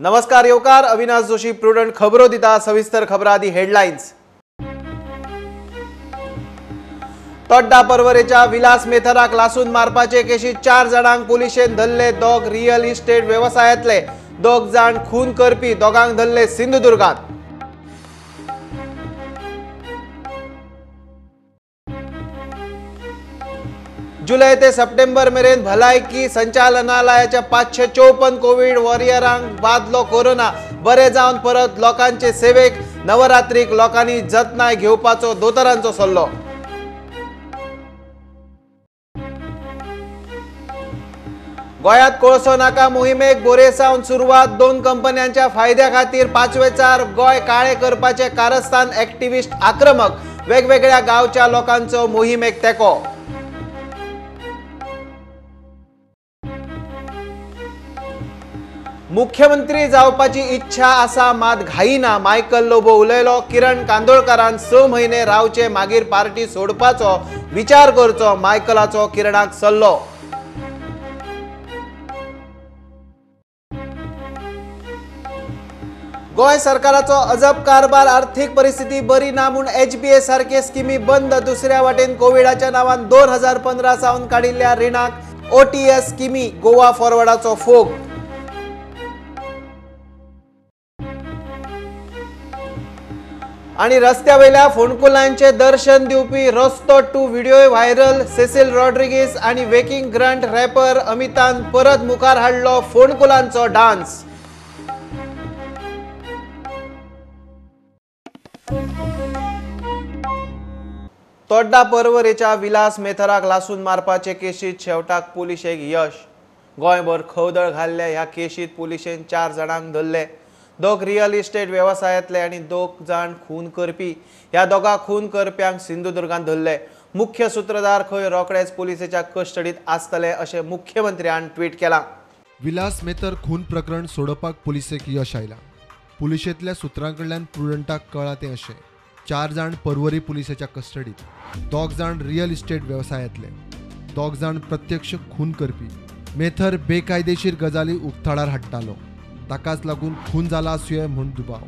नमस्कार येवकार अविनाश जोशी प्रुडंट खबरो दिता सविस्तर खबरां आदी हेडलायन्स। तोड्डा परवरेच्या विलास मेथराक लासून मारपाचे केशीत 4 जाणांक पुलिशेन धरले। दोग रियल इस्टेट व्यवसायातले 2 जाण खून करपी दोगांक धरले सिंधुदुर्गात। जुलै ते सप्टेंबर मेरेन भलायकी संचालनालयाच्या 554 कोविड वॉरियरांक बादलो कोरोना बरे जावन परत लोकांचे सेवेक नवरात्रीक लोकांनी जतनाय घेवपाचो दोतोरांचो सल्लो। गोंयांत कोळसो नाका मोहिमेक बोरेसावन सुरवात। 2 कंपन्यांच्या फायद्या खातीर 5वेचार गोंय काळे करपाचे कारस्थान एक्टिव्हिस्ट आक्रमक। वेगवेगळ्या गांवच्या लोकांचो मोहिमेक तेंको। मुख्यमंत्री जावपाची इच्छा आसा मात घाईना। मायकल लोबो उलयलो। किरण कांदोळकरान 6 म्हयने रावचे मागीर पार्टी सोडपाचो विचार करचो मायकलाचो किरणाक सल्लो। गोंय सरकाराचो अजब कारभार। आर्थीक परिस्थिती बरी ना म्हूण HBA सारखे स्किमी बंद। दुसऱ्या वाटेन कोविडाच्या नावान 2015 सावन काडिल्ल्या रिणाक OTS स्किमी गोवा फॉरवर्डाचो फोग। आणि रस्त्या वयल्या फोंडकुलांचे दर्शन दिवपी रस्तो 2 व्हिडिओ व्हायरल। सेसिल रॉड्रिगीस आणि वेकिंग ग्रंट रॅपर अमितान परत मुखार हाडलो फोंडकुलांचो डान्स। तोड्डा परवरेच्या विलास मेथराक लासून मारपाचे केशीत शेवटाक पुलिशेक यश। गोंयभर खवदळ घाल्ल्या ह्या केशीत पुलिशेन 4 जाणांक धरले। 2 रियल इस्टेट व्यवसायातले आणि 2 जाण खून करपी। ह्या दोगा खून करप्यांक सिंधुदुर्गांत धरले। मुख्य सूत्रधार खंय रोखडेच पुलिसेच्या कस्टडीत आसतले अशें मुख्यमंत्र्यान ट्वीट केलां। विलास मेथर खून प्रकरण सोडोवपाक पुलिसेक यश आयलां। पुलिशेंतल्या सुत्रांकडल्यान प्रुडंटाक कळ्ळां तें अशें 4 जाण परवरी पुलिसाच्या कस्टडीत, 2 जाण रियल इस्टेट व्यवसायातले, 2 जाण प्रत्यक्ष खून करपी। मेथर बेकायदेशीर गजाली उक्ताडार हाडटालो, ताकाच लागून खून जाला आसुये म्हूण दुबाव।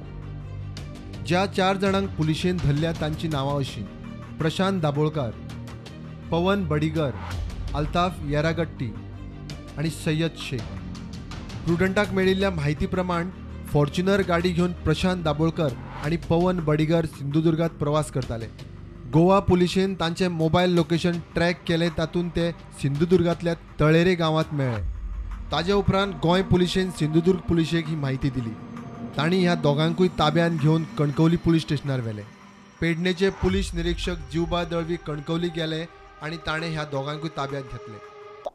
ज्या 4 जाणांक पुलिशेन धरल्या तांची नांवां अशीं: प्रशांत दाबोळकार, पवन बडिगर, अल्ताफ येरागट्टी आणि सय्यद शेख। प्रुडंटाक मेळिल्ल्या म्हायती प्रमाण फॉर्च्युनर गाडी घेवन प्रशांत दाबोळकर आणि पवन बडिगर सिंधुदुर्गात प्रवास करताले। गोवा पुलिशेन तांचे मोबायल लोकेशन ट्रॅक केले, तातूंत ते सिंधुदुर्गांतल्या तळेरे गांवांत मेळ्ळे। ताजे उपरांत गोंय पुलिशेन सिंधुदुर्ग पुलिशेक ही म्हायती दिली। तांणी ह्या दोगांकूय ताब्यात घेवन कणकवली पुलीस स्टेशनार व्हेले। पेडणेचे पुलीस निरीक्षक जीवबा दळवी कणकवली गेले आणि ताणें ह्या दोगांकूय ताब्यात घेतले।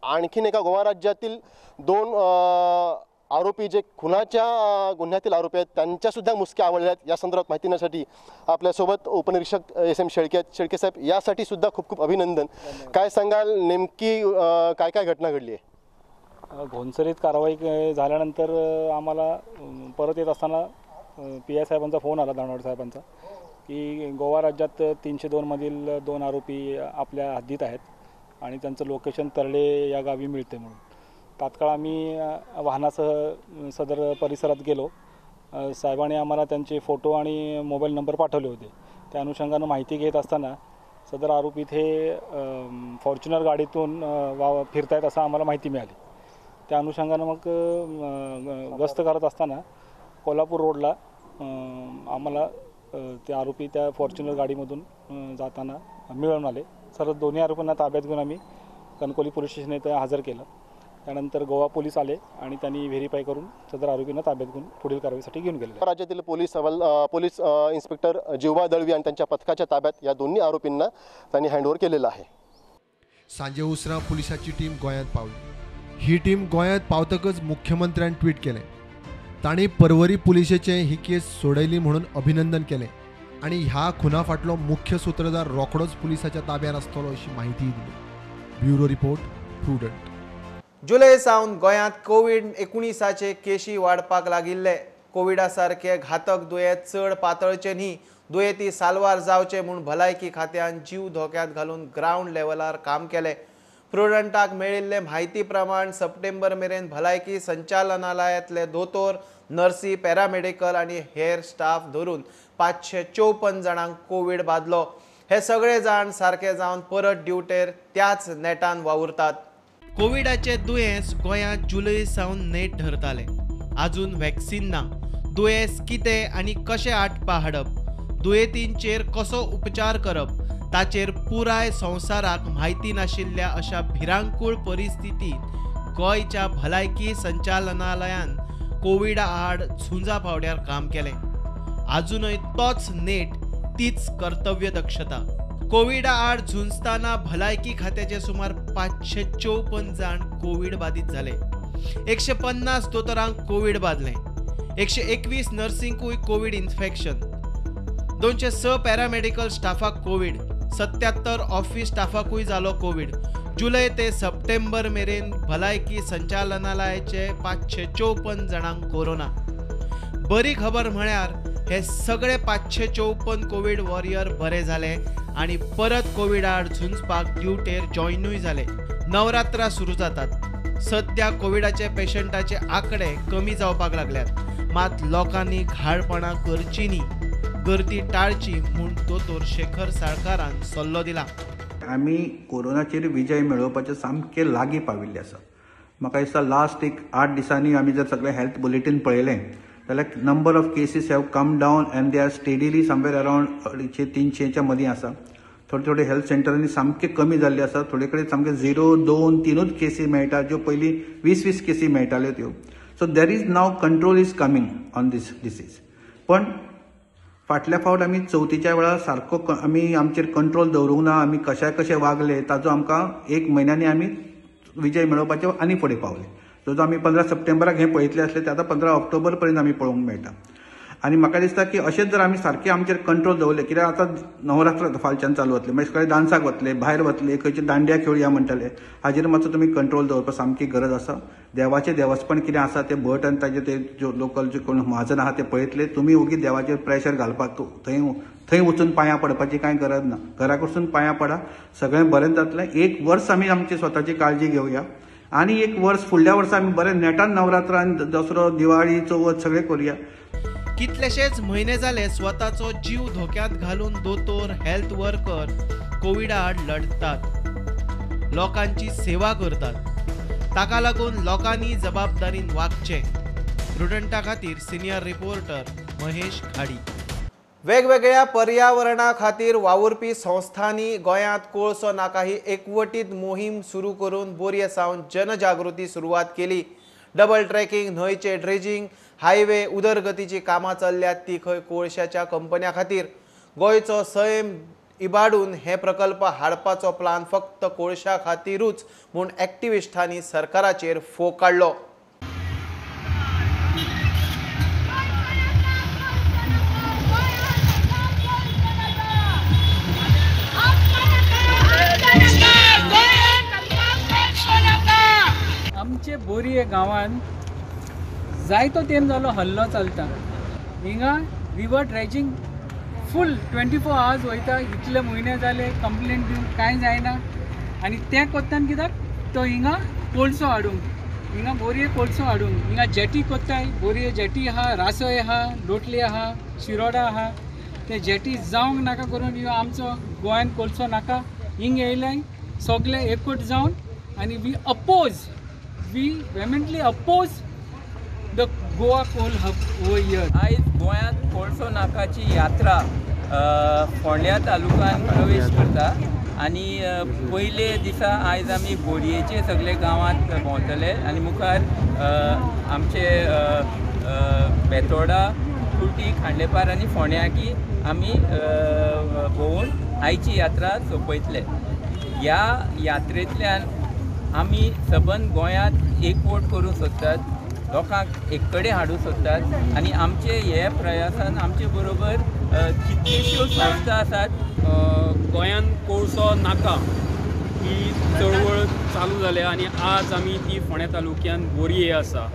आणखीन एका गोवा राज्यातील 2 आरोपी जे खुनाच्या गुन्ह्यातील आरोपी आहेत त्यांच्या सुद्धा मुसक्या आवळल्या आहेत। या संदर्भात माहिती देण्यासाठी आपल्यासोबत उपनिरीक्षक SM शेळके साहेब, यासाठी सुद्धा खूप खूप अभिनंदन। काय सांगाल, नेमकी काय काय घटना घडली आहे? घोणसरीत कारवाई झाल्यानंतर आम्हाला परत येत असताना PI साहेबांचा फोन आला, दानवड साहेबांचा, की गोवा राज्यात 302 मधील 2 आरोपी आपल्या हद्दीत आहेत आणि त्यांचं लोकेशन तरडे या गावी मिळते म्हणून। तात्काळ आम्ही वाहनासह सदर परिसरात गेलो। साहेबांनी आम्हाला त्यांचे फोटो आणि मोबाईल नंबर पाठवले होते। त्या अनुषंगानं माहिती घेत असताना सदर आरोपी इथे फॉर्च्युनर गाडीतून फिरतायत असं आम्हाला माहिती मिळाली। त्या अनुषंगानं मग गस्त करत असताना कोल्हापूर रोडला आम्हाला ते आरोपी त्या फॉर्च्युनर गाडीमधून जाताना मिळून आले। सर दोन्ही आरोपींना ताब्यात घेऊन आम्ही कणकवली पोलीस स्टेशन येथे हजर केलं। त्यानंतर गोवा पोलीस आले आणि त्यांनी व्हेरीफाय करून सदर आरोपींना ताब्यात घेऊन पुढील कारवाईसाठी घेऊन गेले। राज्यातील पोलीस इन्स्पेक्टर जीवबा दळवी आणि त्यांच्या पथकाच्या ताब्यात या दोन्ही आरोपींना त्यांनी हँडओव्हर केलेलं आहे। सांजे उसरा पुलिसाची टीम गोंयांत पावली। ही टीम गोंयांत पावतकच मुख्यमंत्र्यान ट्वीट केलें। तांणी परवरी पुलिशेचे ही केस सोडयली म्हणून अभिनंदन केलें आणि ह्या खुना फाटलो मुख्य सूत्रधार रोखडोच पुलिसाच्या ताब्यात आसतलो अशी माहिती दिली। Bureau report, Prudent. जुलै सावन गोंयांत कोविड-19चे केशी वाडपाक लागिल्ले। कोविडा सारखे घातक दुयेंत चड पातळचे न्ही, दुयेंती साल्वार जावचे म्हूण भलायकी खात्यान जीव धोक्यांत घालून ग्राउंड लेवलार काम केले। प्रुडंटाक मेळिल्ले म्हायती प्रमाण सप्टेंबर मेरेन भलायकी संचालनालयातले दोतोर, नर्सी, पॅरामेडिकल आणि हेर स्टाफ धरून 554 जाणांक कोविड बादलो. हे सगळे जाण सारखे जावन परत ड्युटेर त्याच नेटान वावुरतात. कोविडाचे दुयेंस गोंयांत जुलय सावन नेट धरताले. अजून वॅक्सिन ना. दुयेंस कितें आनी कशें आटपा हाडप, दुयेंतींचेर कसो उपचार करप, ताचेर पुराय संवसाराक म्हायती नाशिल्ल्या अशा भिरांकूळ परिस्थितीत गोंयच्या भलायकी संचालनालयान कोविडा आड झुंजा पावड्यार काम केलें. अजूनय तोच नेट, तीच कर्तव्य दक्षता. कोविडा आड झुंजताना भलायकी खात्याचे सुमार 554 जाण कोविड बाधित झाले. 150 दोतोरांक कोविड बादले. 121 नर्सिंकूय कोविड इन्फेक्शन. 206 पॅरामेडिकल स्टाफाक कोविड. 77 ऑफिस स्टाफाकूय जालो कोविड. जुलय ते सप्टेंबर मेरेन भलायकी संचालनालयाचे 554 जाणांक कोरोना. बरी खबर म्हळ्यार हे सगळे 554 कोविड वॉरियर बरे झाले आणि परत कोविड आड झुंजपाक ड्युटेर जॉयनूय झाले. नवरात्रा सुरू जातात. सध्या कोविडाचे पेशंटाचे आकडे कमी जावपाक लागल्यात. मात लोकांनी घाळपणां करची न्ही, गर्दी टाळची म्हूण दोतोर शेखर साळकारान सल्लो दिला. आमी कोरोनाचेर विजय मेळोवपाचे सामके लागीं पाविल्ले आसा. म्हाका दिसता लास्ट 8 दिसांनी आमी जर सगळे हेल्थ बुलेटीन पळयलें जाल्यार number of cases have come down and they are steadily somewhere around 250-300च्या मदीं आसा. थोडे हेल्थ सेंटरांनी सामके कमी जाल्ले आसा. थोडे कडेन सामके 0, 2, 3 केसी मेळटा, ज्यो पयलीं 20 केसी मेळटाल्यो त्यो. So there is now control is coming on this disease. पण फाटल्या फावट आमी चवथीच्या वेळार सारको आमी आमचेर कंट्रोल दवरूंक ना. आमी कशे वागले ताचो आमकां 1 म्हयन्यांनी आमी विजय मेळोवपाचे आनी फुडें पावले. जो आमी 15 सप्टेंबराक हे पळयतले आसले ते आतां 15 ऑक्टोबर पर्यंत आमी पळोवंक मेळटा. आनी म्हाका दिसता की अशेंच जर आमी सारके आमचेर कंट्रोल दवरले, कित्याक आतां नवरात्र फालच्यान चालू वतले, मागीर सगळे डान्साक वतले, भायर वतले, खंयचे दांडिया खेळुया म्हणटाले. हाजेर मातसो तुमी कंट्रोल दवरपाक सामकी गरज आसा. देवाचें देवस्थान कितें आसा ते भट आनी ताजे ते जो लोकल जे कोण महाजन आहा ते पळयतले. तुमी ओगी देवाचेर प्रेशर घालपाक थंय वचून पांयां पडपाची कांय गरज ना. घरा कडसून पांयां पडा, सगळें बरें जातलें. 1 वर्स आमी आमची स्वताची काळजी घेवया आनी 1 वर्स फुडल्या वर्सा आमी बरें नेटान नवरात्र आनी दसरो, दिवाळी, चवथ सगळें करुया. कितलेशेच म्हयने जाले स्वताचो जीव धोक्यांत घालून दोतोर, हेल्थ वर्कर कोविडा आड लढतात, लोकांची सेवा करतात. ताका लागून लोकांनी जबाबदारीन वागचें. प्रुडंटा खातीर सिनियर रिपोर्टर महेश खाडी. वेगवेगळ्या पर्यावरणा खातीर वावुरपी संस्थांनी गोंयांत कोळसो नाका ही एकवटीत मोहीम सुरू करून बोरये सावन जनजागृती सुरवात केली. डबल ट्रॅकिंग, न्हंयचे ड्रेजिंग, हायवे, उदरगतीची कामां चल्ल्यात ती खंय कोळशाच्या कंपन्या खातीर. गोंयचो सैम इबाडून हे प्रकल्प हाडपाचो प्लान फक्त कोळशा खातीरूच म्हूण एक्टिविस्टांनी सरकाराचेर फोग काडलो. आमचे बोरये गांवांत जायतो तेंप जालो हल्लो चलता. हिंगा रिवर ड्रेजिंग फूल 24 आवर्स वयता. इतले म्हयने जाले कंप्लेंट दिवंक कांय जायना. आनी तें कोत्तान कित्याक तो हिंगा कोळसो हाडूंक, हिंगा बोरये कोळसो हाडूंक. हिंगा जेटी कोत्ताय, बोरये जेटी आहा, रासोय आहा, लोटली आहा, शिरोडा आहा. ते जेटी जावंक नाका करून ह्यो आमचो गोंयांत कोळसो नाका हिंग येयल्याय सगळे एकूट जावन आनी we vehemently oppose the Goa coal hub over here. आयज गोंयांत कोळसो नाकाची यात्रा फोंड्या तालुक्यात प्रवेश करता आनी पयले दिसा आयज आमी बोरयेचे सगळे गांवांत भोंवतले आनी मुखार आमचे बेतोडा, कुर्टी, खांडेपार आनी फोंड्याकी आमी भोंवून आयची यात्रा सोंपयतले. ह्या यात्रेंतल्यान आमी सबंद गोंयांत एकवट करूंक सोदतात, लोकांक एक कडेन हाडूंक सोदतात आनी आमचे हे प्रयासान आमचे बरोबर कितल्योश्यो संस्था आसात. गोंयांत कोळसो नाका ही चळवळ चालू जाल्या आनी आज आमी ती फोंड्या तालुक्यान बोरये आसा.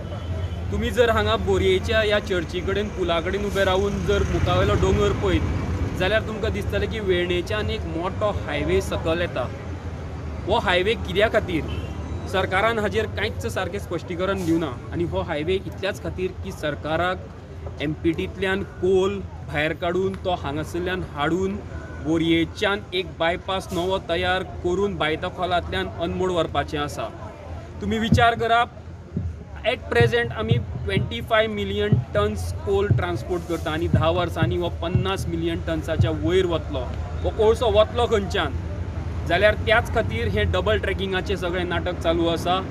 तुमी जर हांगा बोरयेच्या ह्या चर्ची कडेन पुला कडेन उबे रावून जर मुखावेलो दोंगर पळयत जाल्यार तुमकां दिसतलें की वेर्णेच्यान एक मोठो हायवे सकयल येता. हो हायवे कित्या खातीर सरकारान हाजेर कांयच सारकें स्पश्टीकरण दिवना आनी हो हायवे इतल्याच खातीर की सरकाराक एमपीटींतल्यान कोल भायर काडून तो हांगासरल्यान हाडून बोरयेच्यान एक बायपास नवो तयार करून बायतखोलांतल्यान अनमोड व्हरपाचें आसा. तुमी विचार करात, एट प्रेझेंट आमी 25 मिलियन टन्स कोल ट्रान्सपोर्ट करता आनी 10 वर्सांनी हो 50 मिलियन टन्साच्या वयर वतलो. हो कोळसो वतलो खंयच्यान? जाल्यार त्याच खातीर हें डबल ट्रॅकिंगाचें सगळें नाटक चालू आसा.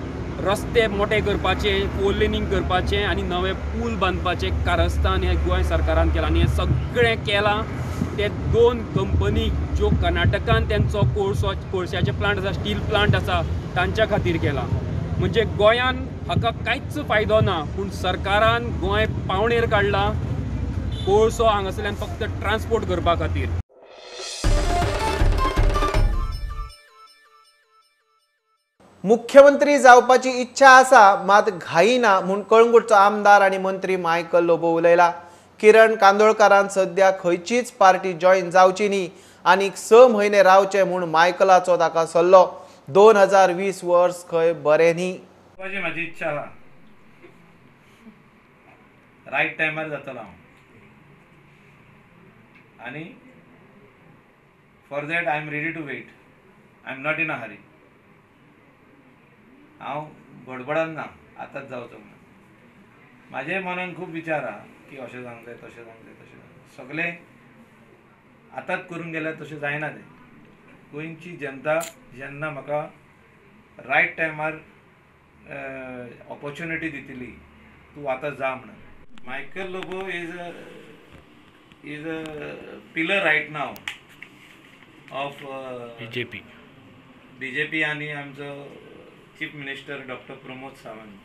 रस्ते मोठे करपाचे, फोर लेनींग करपाचें आनी नवे पूल बांदपाचें कारस्थान हें गोंय सरकारान केलां आनी हें सगळें केलां ते 2 कंपनी ज्यो कर्नाटकान तेंचो कोळशाचे प्लांट आसा, स्टील प्लांट आसा, तांच्या खातीर केलां. म्हणजे गोंयान हाका कांयच फायदो ना, पूण सरकारान गोंय पावणेर काडला कोळसो हांगासरल्यान फक्त ट्रान्सपोर्ट करपा खातीर. मुख्यमंत्री जावपाची इच्छा आसा मात घाईना म्हूण कळंगूटचो आमदार आनी मंत्री मायकल लोबो उलयला. किरण कांदोळकारान सध्या खंयचीच पार्टी जॉईन जावची न्ही आनीक 6 म्हयने रावचे म्हूण मायकलाचो ताका सल्लो. 2020 वर्स खंय बरें न्ही. म्हाजी इच्छा आहा, रायट टायमार जातलो हांव आनी for that I am ready to wait. I am not in a hurry. हांव बडबडान ना आतांच जावचो म्हणून. म्हाजे मनान खूब विचार आहा की अशें जावंक जाय, तशें जावंक जाय, तशें जावंक जाय. सगळें आतांच करून गेल्यार तशें जायना तें. गोंयची जनता जेन्ना म्हाका रायट टायमार ऑपॉर्च्युनिटी दितली, तूं आतां जा म्हणून. Michael Lobo is a pillar right now of BJP आनी आमचो chief minister doctor Pramod Sawant.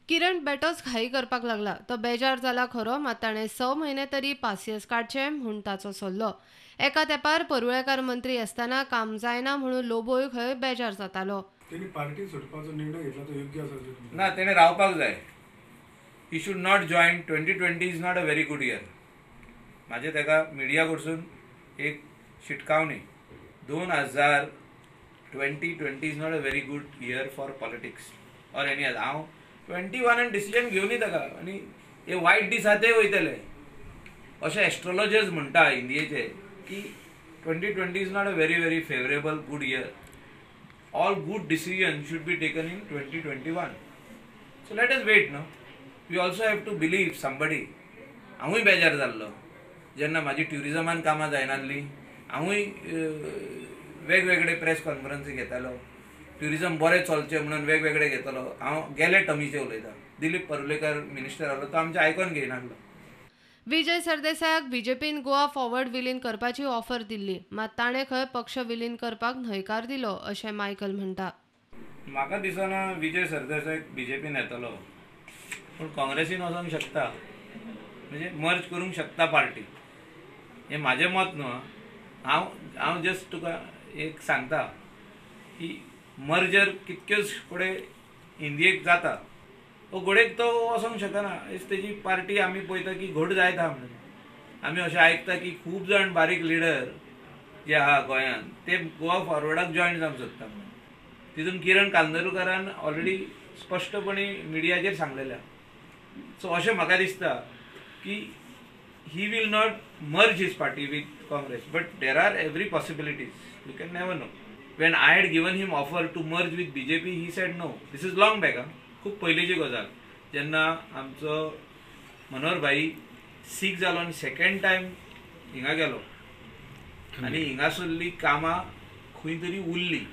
Kiran बेटोच घाई करपाक लागला. तो बेजार जाला खरो, मात ताणें 6 म्हयने तरी पासियेंस काडचें म्हूण ताचो सल्लो. एका तेंपार परुळेकार मंत्री आसतना काम जायना म्हणून लोबोय खंय बेजार जातालो. तेणी पार्टी सोडपाचो निर्णय घेतला तो योग्य आसा ना, तेणे रावपाक जाय. He should not join. 2020 is not a very good year. म्हाजे तेका मिडिया कडसून एक शिटकावणी. 2020 is not a very good year for politics or any other. हांव 21 डिसिजन घेवनी ताका आनी हे वायट दीस आहा ते वयतले अशें एस्ट्रोलॉजर्स म्हणटा इंडियेचे की 2020 is not a very favourable good year. All good decisions should be taken in 2021. So let us wait, no? We also have to believe somebody. हांवूय बेजार जाल्लो जेन्ना म्हाजी ट्युरिजमान कामां जायनासलीं. हांवूय वेगवेगळे प्रेस कॉन्फरन्सी घेतालो. ट्युरिजम बरें चलचें म्हणून वेगवेगळे घेतलो. हांव गेले टर्मीचे उलयतां. दिलीप परुलेकर मिनिस्टर आसलो, तो आमचें आयकोन घेयनासलो. विजय सरदेसायाक बीजेपीन गोवा फॉरवर्ड विलीन करपाची ऑफर दिल्ली, मात ताणें खंय पक्ष विलीन करपाक न्हयकार दिलो अशें मायकल म्हणटा. म्हाका दिसना विजय सरदेसाय बीजेपीन येतलो, पूण काँग्रेसीन वचोंक शकता. म्हणजे मर्ज करूंक शकता पार्टी. हें म्हाजें मत न्हू. हांव जस्ट तुका एक सांगता की मर्जर कितक्योच फुडें इंडियेक जाता. तो घोडेक तो वचोंक शकना. तेजी पार्टी आमी पळयता की घोड जायत आहा म्हणून. आमी अशें आयकता की खूब जाण बारीक लिडर जे आहा गोंयांत ते गोवा फॉरवर्डाक जॉयन जावंक सोदता म्हणून. तितून किरण कांदोळकारान ऑलरेडी स्पश्टपणी मिडियाचेर सांगलेलें आहा. सो अशें म्हाका दिसता की he will not merge his party with Congress, but there are every possibilities. You can never know. When I had given him offer to merge with BJP, he said no. This is long back. खूब पयलींची गजाल. जेन्ना आमचो मनोहर भाई सीख जालो आनी second time हिंगा गेलो आनी हिंगासरलीं कामां खंय तरी उरलीं,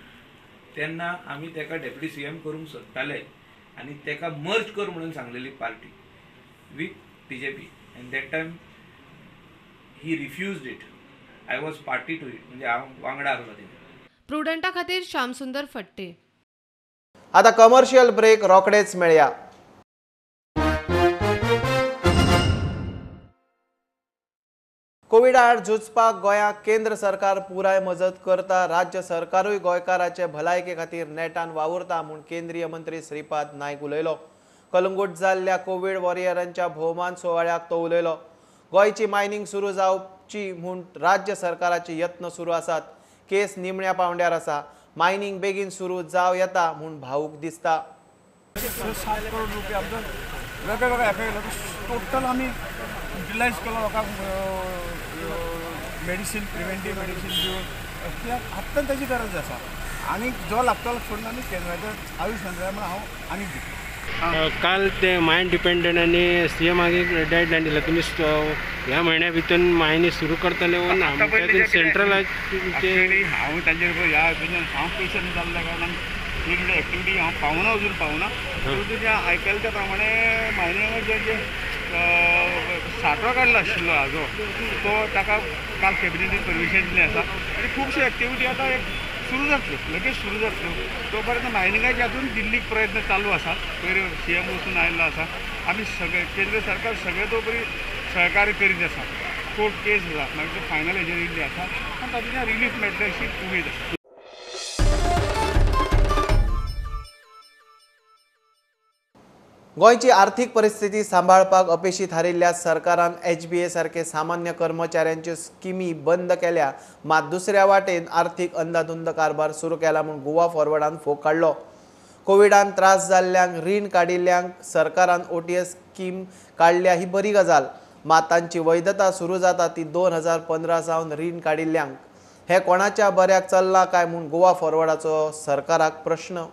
तेन्ना आमी तेका डेप्युटी सीएम करूंक सोदताले आनी तेका मर्ज कर म्हणून सांगलेली party with BJP. And that time he refused it. I was party to it. म्हणजे हांव वांगडा आसलो तेजे. प्रुडंटा खातीर श्यामसुंदर फडते. आता कमर्शियल ब्रेक रोखडेच मेळया. कोविड आड झुजपाक गोंयाक केंद्र सरकार पुराय मजत करता. राज्य सरकारूय गोंयकाराचे भलायके खातीर नेटान वावुरता म्हूण केंद्रीय मंत्री श्रीपाद नायक उलयलो. कलंगूट जाल्ल्या कोविड वॉरियरांच्या भोवमान सुवाळ्याक तो उलयलो. गोंयची मायनिंग सुरू जावची म्हूण राज्य सरकाराचे यत्न सुरू आसात. केस निमण्या पावंड्यार आसा. मायनिंग बेगीन सुरू जाव येता म्हूण भावूक दिसता. 7 करोड रुपया आमचो वेगवेगळ्या टोटल आमी युटिलायज केलो लोकांक मेडिसीन प्रिव्हेंटीव मेडिसीन दिवन कित्याक आत्तां ताची गरज आसा आनी जो लागतलो फंड आमी केंद्राच्या आयुश मंत्रालय म्हणून हांव आनीक दिता. काल ते मायन डिपेंडंट आणि सीएमाक डेडलायन दिला. तुम्ही ह्या महिन्या भितर मायनी सुरू करतले व ना सेंट्रल हांव ताचेर ह्या हातून हांव पेशंट जाल्ल्या कारणान वेगवेगळी एक्टिविटी हांव पावना अजून पावना. परंतु जे आयकला त्या प्रमाणे मायनिंग जे साठो काडलो आशिल्लो हाजो तो ताका काल कॅबिनेटीन परमिशन दिलें आसा आनी खुबशी एक्टिविटी आतां सुरू जातल्यो लगेच सुरू जातल्यो. तो पर्यंत मायनिंगाच्या हातून दिल्लीक प्रयत्न चालू आसात. पयर सीएम वचून आयिल्लो आसा. आमी सगळे केंद्र सरकार सगळे तो बरी सहकार्य करीत आसा. कोर्ट केस आसा मागीर फायनल हेजेर येयल्ली आसा आनी तातूंतल्यान रिलीफ मेळटली अशी उमेद आसा. गोंयची आर्थीक परिस्थिती सांबाळपाक अपेक्षीत थारिल्ल्या सरकारान HBA सारखे सामान्य कर्मचाऱ्यांच्यो स्किमी बंद केल्या. मात दुसऱ्या वाटेन आर्थीक अंधाधुंद कारभार सुरू केला म्हूण गोवा फॉरवर्डान फोग काडलो. कोविडान त्रास जाल्ल्यांक रीण काडिल्ल्यांक सरकारान OTS स्कीम काडल्या ही बरी गजाल. मात तांची वैधता सुरू जाता ती 2015 सावन रीण काडिल्ल्यांक. हे कोणाच्या बऱ्याक चल्लां काय म्हूण गोवा फॉरवर्डाचो सरकाराक प्रश्न.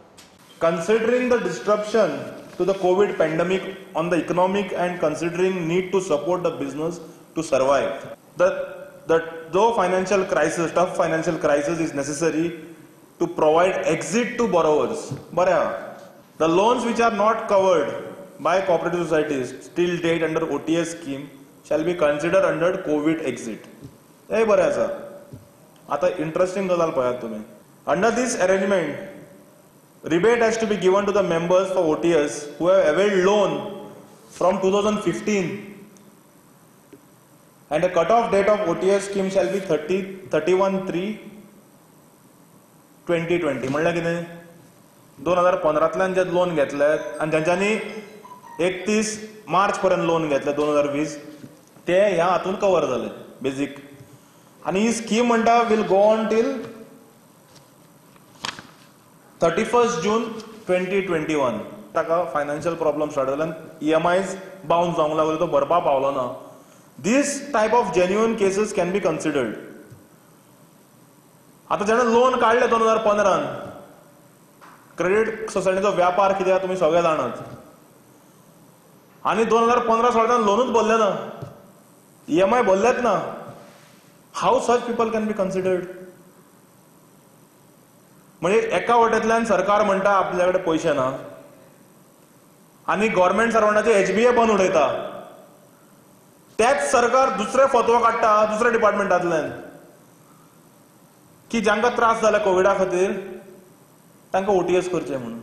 Considering the disruption to the COVID pandemic on the economic and considering need to support the business to survive, though financial crisis, tough financial crisis is necessary to provide exit to borrowers. But the loans which are not covered by cooperative societies till date under OTS scheme shall be considered under COVID exit. हे बरें आसा. आता interesting गजाल पळयात तुमी. Under this arrangement, rebate has to be given to the members for OTS who have availed loan from 2015 and the cut-off date of OTS scheme shall be 31/3/2020. म्हणल्यार कितें 2015तल्यान जे लोन घेतल्यात आनी ज्यांच्यांनी 31 मार्च पर्यंत लोन घेतले 2020 ते ह्या हातून कवर जाले बेजीक. आनी ही स्कीम म्हणटा will go on till 31 June 2021. ताका फायनान्शियल प्रॉब्लम स्टार्ट जाल्यान EMIs बाउन्स जावंक लागलो तो भरपा पावलो ना. This type of genuine cases can be considered. आता जेणे लोन काडले 2015 क्रेडीट सोसायटीचो व्यापार कितें तुमी सगळे जाणात आनी 2015 सालान लोनूच भरले ना, EMI भरलेच ना. How such people can be considered. म्हणजे एका वटेंतल्यान सरकार म्हणटा आपल्या कडेन पयशे ना आनी गव्हर्नमेंट सर्वंटाचे HBA बंद उडयता. तेच सरकार दुसरे फतवो काडटा दुसऱ्या डिपार्टमेंटांतल्यान की जांकां त्रास जाला कोविडा खातीर तांकां OTS करचे म्हणून.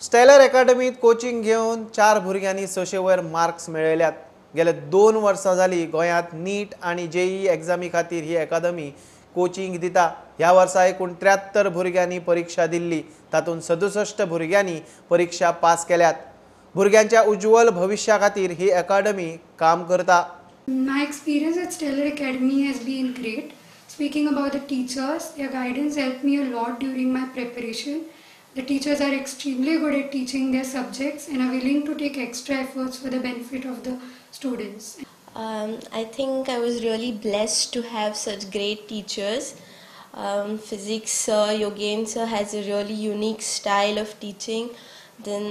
स्टेलर अकॅडमीत कोचिंग घेवन 4 भुरग्यांनी 600 वयर मार्क्स मेळयल्यात. गेले 2 वर्सां जाली गोंयांत नीट आनी JEE एग्जामी खातीर ही अकादमी कोचिंग दिता. ह्या वर्सा एकूण 73 भुरग्यांनी परीक्षा दिल्ली. तातूंत 67 भुरग्यांनी परीक्षा पास केल्यात. भुरग्यांच्या उज्वल भविष्या खातीर ही अकादमी काम करता. My experience at Stellar Academy has been great. Speaking about the teachers, their guidance helped me a lot during my preparation. The teachers are extremely good at teaching their subjects and are willing to take extra efforts for the benefit of the students. I think I was really blessed to have such great teachers. Physics sir, Yogen sir has a really unique style of teaching. Then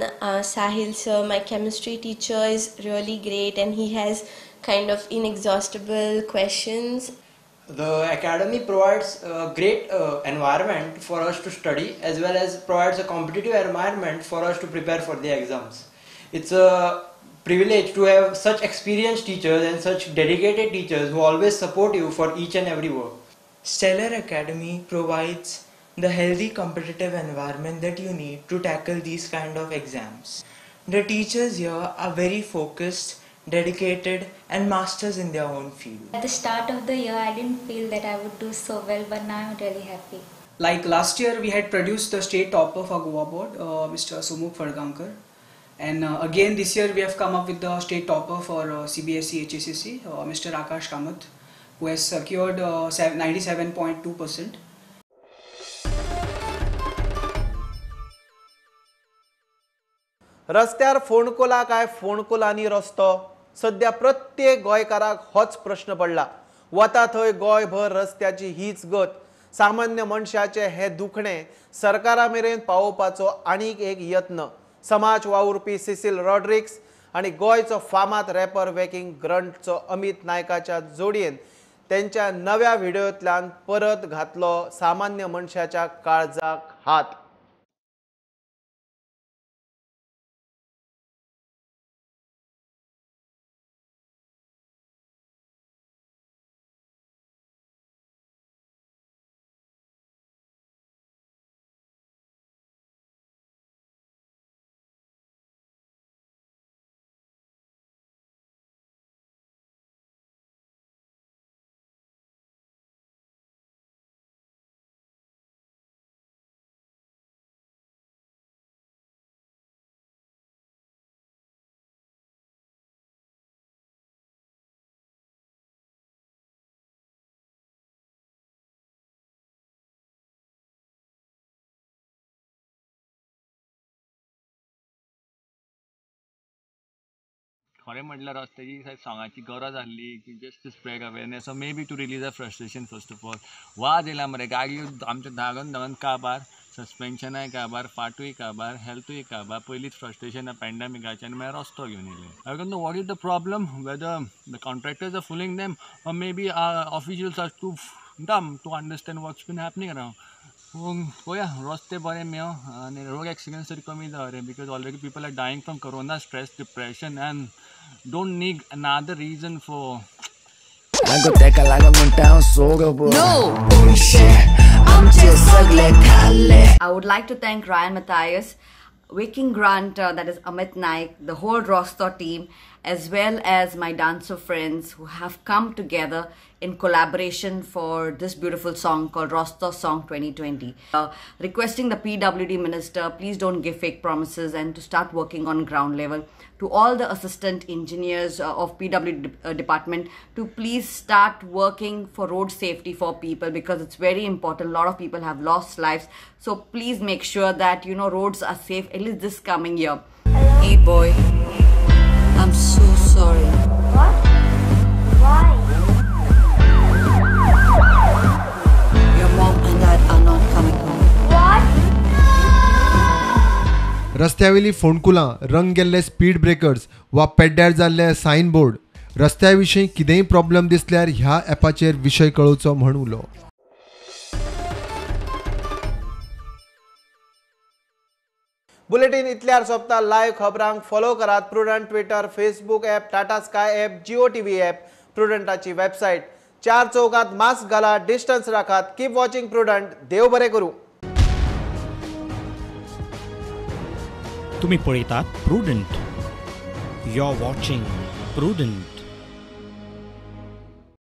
Sahil sir, my chemistry teacher, is really great and he has kind of inexhaustible questions. The academy provides a great environment for us to study as well as provides a competitive environment for us to prepare for the exams. It's a privilege to have such experienced teachers and such dedicated teachers who always support you for each and every work. Stellar Academy provides the healthy competitive environment that you need to tackle these kind of exams. The teachers here are very focused, dedicated and masters in their own field. At the start of the year I didn't feel that I would do so well, but now I'm really happy. Like last year we had produced the state topper for Goa board, Mr. Sumukh Fadgankar, And again this year we have come up with the state topper for CBSE HSCC, Mr. Akash Kamath, who has secured 97.2%. रस्त्यार फोंडकोला काय फोंडकोलांनी रस्तो? सध्या प्रत्येक गोंयकाराक होच प्रश्न पडला. वता थंय गोंयभर रस्त्याची हीच गत. सामान्य मनशाचे हे दुखणे सरकारा मेरेन पावोवपाचो आनीक एक यत्न. समाज वावुरपी सिसील रॉड्रिक्स आणि गोंयचो फामाद रॅपर वॅकिंग ग्रंटचो अमित नायकाच्या जोडयेन त्यांच्या नव्या व्हिडिओंतल्यान परत घातलो सामान्य मनशाच्या काळजाक हात. खरें म्हटल्यार रस्त्याची सॉंगाची गरज आसली की just to spread awareness, may be to release a frustration. First of all वाज येयला मरे गाडयो आमच्या धागन काबार, सस्पेन्शनाय काबार, फाटूय काबार, हेल्थूय काबार. पयलींच फ्रस्ट्रेशन पॅन्डेमिकाचे आनी मागीर रस्तो घेवन येयले. I don't know what is the problem, whether the contractors are fooling them or maybe officials are too dumb to understand what's been happening around. पळोवया रस्ते बरे मेळो आनी रोड एक्सिडेंट्स तरी कमी जावं रे, because already people are dying from corona, stress, depression and don't need another reason for. I go take a like a mountain soga bro. No bullshit. I'm just ugly Kale. I would like to thank Ryan Matthias, Waking Grant, that is Amit Naik, the whole roster team, as well as my dancer friends who have come together in collaboration for this beautiful song called Roster Song 2020. Requesting the PWD minister, please don't give fake promises and to start working on ground level. To all the assistant engineers of PWD department, to please start working for road safety for people, because it's very important. A lot of people have lost lives. So please make sure that, you know, roads are safe, at least this coming year. Hey boy, I'm so sorry. What? Why? Your mom and dad are not coming home. What? रस्त्यावेली फोंडकुलां, रंग गेल्ले speed breakers वा पेड्ड्यार जाल्ले Sion board, रस्त्या विशीं कितेंय problem दिसल्यार ह्या ॲपाचेर विशय कळोवचो म्हण उलो. बुलेटिन इतल्यार सोंपता. लायव्ह खबरांक फॉलो करात. Prudent Twitter, Facebook app, Tata Sky app, Jio TV app, प्रुडंटाची वेबसायट. 4 चौकात मास्क घाला, डिस्टन्स राखात. Keep watching Prudent. देव बरें करूं. तुम्ही पळयतात Prudent. You are watching prudent.